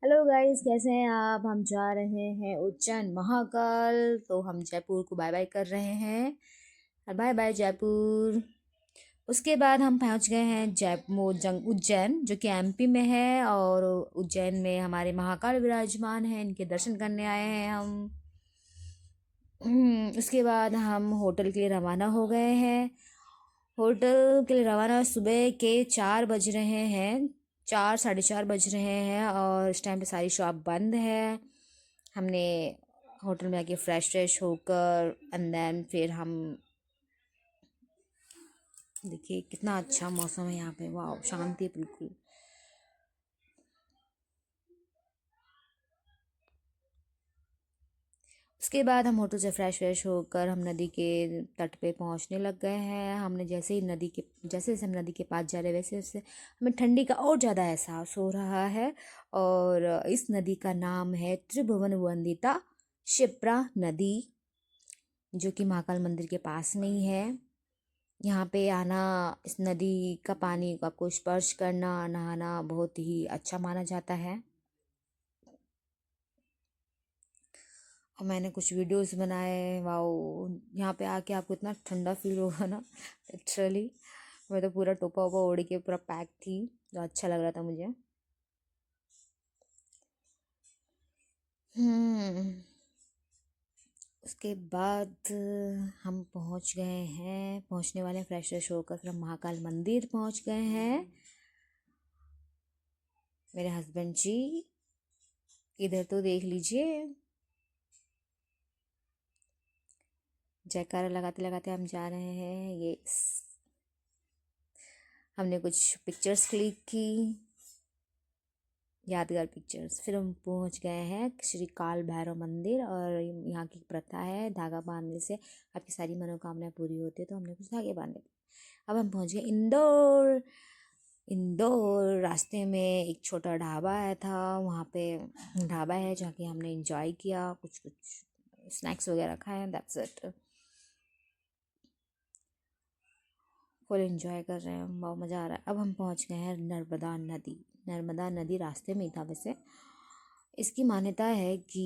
Hello guys, कैसे हैं आप। हम जा रहे हैं उज्जैन महाकाल। तो हम जयपुर को बाय बाय कर रहे हैं। Bye bye Jaipur. उसके बाद हम पहुंच गए हैं उज्जैन, जो कि एमपी में है। और उज्जैन में हमारे महाकाल विराजमान हैं, इनके दर्शन करने आए हैं हम। उसके बाद हम होटल के लिए रवाना हो गए हैं। होटल के लिए रवाना सुबह के 4 बज रहे हैं। 4 साढ़े 4 बज रहे हैं और इस टाइम पे सारी शॉप बंद है। हमने होटल में आके फ्रेश फ्रेश होकर एंड देन फिर हम देखिए कितना अच्छा मौसम है यहाँ पे। वाह, शांति है बिल्कुल। उसके बाद हम होटल से फ्रेश फ्रेश होकर हम नदी के तट पे पहुँचने लग गए हैं। हमने जैसे जैसे हम नदी के पास जा रहे हैं वैसे वैसे हमें ठंडी का और ज़्यादा एहसास हो रहा है। और इस नदी का नाम है त्रिभुवन वंदिता शिप्रा नदी, जो कि महाकाल मंदिर के पास में ही है। यहाँ पे आना, इस नदी का पानी को आपको स्पर्श करना, नहाना बहुत ही अच्छा माना जाता है। और मैंने कुछ वीडियोस बनाए। वाओ, यहाँ पे आके आपको इतना ठंडा फील होगा ना, लिटरली। मैं तो पूरा टोपा वोपा ओढ़ के पूरा पैक थी, तो अच्छा लग रहा था मुझे। हम्म उसके बाद हम पहुंच गए हैं, पहुंचने वाले हैं फ्रेश फ्रेश होकर। फिर हम महाकाल मंदिर पहुंच गए हैं। मेरे हस्बैंड जी, इधर तो देख लीजिए। जयकारा लगाते लगाते हम जा रहे हैं। ये हमने कुछ पिक्चर्स क्लिक की, यादगार पिक्चर्स। फिर हम पहुंच गए हैं श्री काल भैरव मंदिर। और यहाँ की प्रथा है, धागा बांधने से आपकी सारी मनोकामनाएं पूरी होती है, तो हमने कुछ धागे बांधे। अब हम पहुंच गए इंदौर। इंदौर रास्ते में एक छोटा ढाबा आया था, वहाँ पे ढाबा है जहाँ की हमने एंजॉय किया, कुछ कुछ स्नैक्स वगैरह खाए। That's it. फुल एंजॉय कर रहे हैं, बहुत मज़ा आ रहा है। अब हम पहुँच गए हैं नर्मदा नदी। नर्मदा नदी रास्ते में ही था वैसे। इसकी मान्यता है कि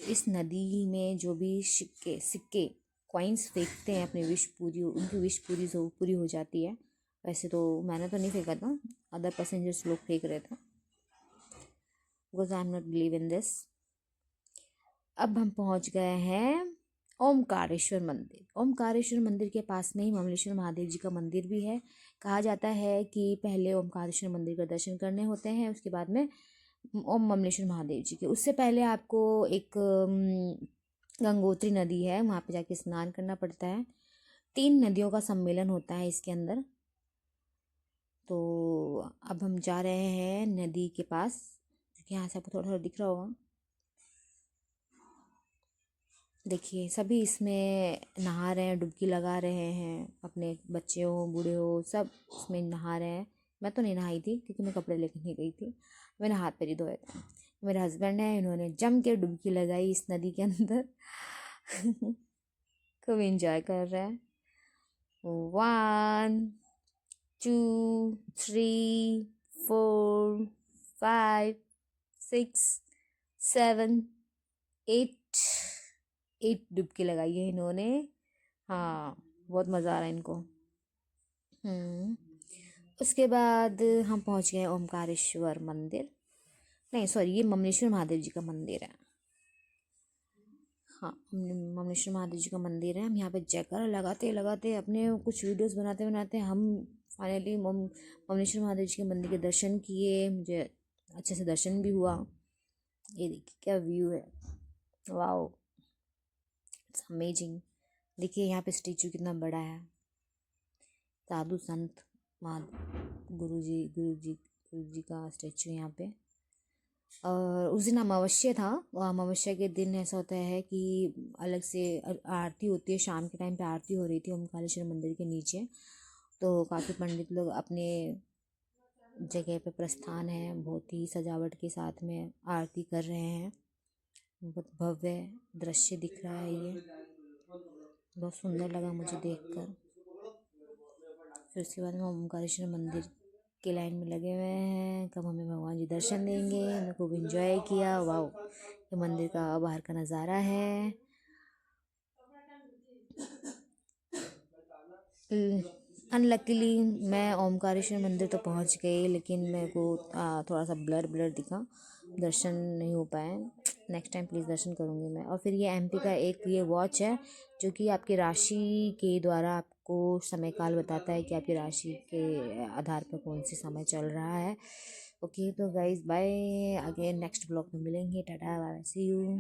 इस नदी में जो भी सिक्के सिक्के कॉइन्स फेंकते हैं, अपनी विश पूरी उनकी विश पूरी हो जाती है। वैसे तो मैंने तो नहीं फेंका था, अदर पैसेंजर्स लोग फेंक रहे थे, because I am not believe in this. अब हम पहुंच गए हैं ओमकारेश्वर मंदिर। ओमकारेश्वर मंदिर के पास में ही ममलेश्वर महादेव जी का मंदिर भी है। कहा जाता है कि पहले ओमकारेश्वर मंदिर का दर्शन करने होते हैं, उसके बाद में ओम ममलेश्वर महादेव जी के। उससे पहले आपको एक गंगोत्री नदी है, वहाँ पे जाके स्नान करना पड़ता है। 3 नदियों का सम्मेलन होता है इसके अंदर। तो अब हम जा रहे हैं नदी के पास, क्योंकि यहाँ से आपको थोड़ा थोड़ा दिख रहा होगा। देखिए सभी इसमें नहा रहे हैं, डुबकी लगा रहे हैं, अपने बच्चे हो बूढ़े हो सब इसमें नहा रहे हैं। मैं तो नहीं नहाई थी क्योंकि मैं कपड़े लेकर नहीं गई थी, मैंने हाथ पैर ही धोए थे। मेरे हस्बैंड है, इन्होंने जम के डुबकी लगाई इस नदी के अंदर। खूब इंजॉय कर रहे हैं। 1 2 3 4 5 6 7 8 डुबकी लगाई है इन्होंने। हाँ, बहुत मज़ा आ रहा है इनको। हम्म उसके बाद हम पहुंच गए ओमकारेश्वर मंदिर। नहीं सॉरी, ये ममलेश्वर महादेव जी का मंदिर है। हाँ, ममलेश्वर महादेव जी का मंदिर है। हम यहाँ पे जयकारा लगाते लगाते अपने कुछ वीडियोस बनाते बनाते हम फाइनली ममलेश्वर महादेव जी के मंदिर के दर्शन किए। मुझे अच्छे से दर्शन भी हुआ। ये देखिए क्या व्यू है, वाओ, इट्स अमेजिंग। देखिए यहाँ पे स्टेचू कितना बड़ा है। साधु संत महा गुरु जी का स्टेचू यहाँ पे। और उस दिन अमावस्या था, और अमावस्या के दिन ऐसा होता है कि अलग से आरती होती है। शाम के टाइम पे आरती हो रही थी ओमकारेश्वर मंदिर के नीचे। तो काफ़ी पंडित लोग अपने जगह पे प्रस्थान है, बहुत ही सजावट के साथ में आरती कर रहे हैं। बहुत भव्य दृश्य दिख रहा है ये, बहुत सुंदर लगा मुझे देखकर। फिर उसके बाद हम ओमकारेश्वर मंदिर की लाइन में लगे हुए हैं, कब हमें भगवान जी दर्शन देंगे। हमने खूब एंजॉय किया। वाओ, ये मंदिर का बाहर का नज़ारा है। अनलकीली मैं ओमकारेश्वर मंदिर तो पहुंच गई, लेकिन मेरे को थोड़ा सा ब्लर ब्लर दिखा, दर्शन नहीं हो पाए। नेक्स्ट टाइम प्लीज़ दर्शन करूँगी मैं। और फिर ये एमपी का एक ये वॉच है जो कि आपकी राशि के द्वारा आपको समय काल बताता है कि आपकी राशि के आधार पर कौन सी समय चल रहा है। ओके तो गाइज बाय, आगे नेक्स्ट ब्लॉग में मिलेंगे। Tata bye, see you.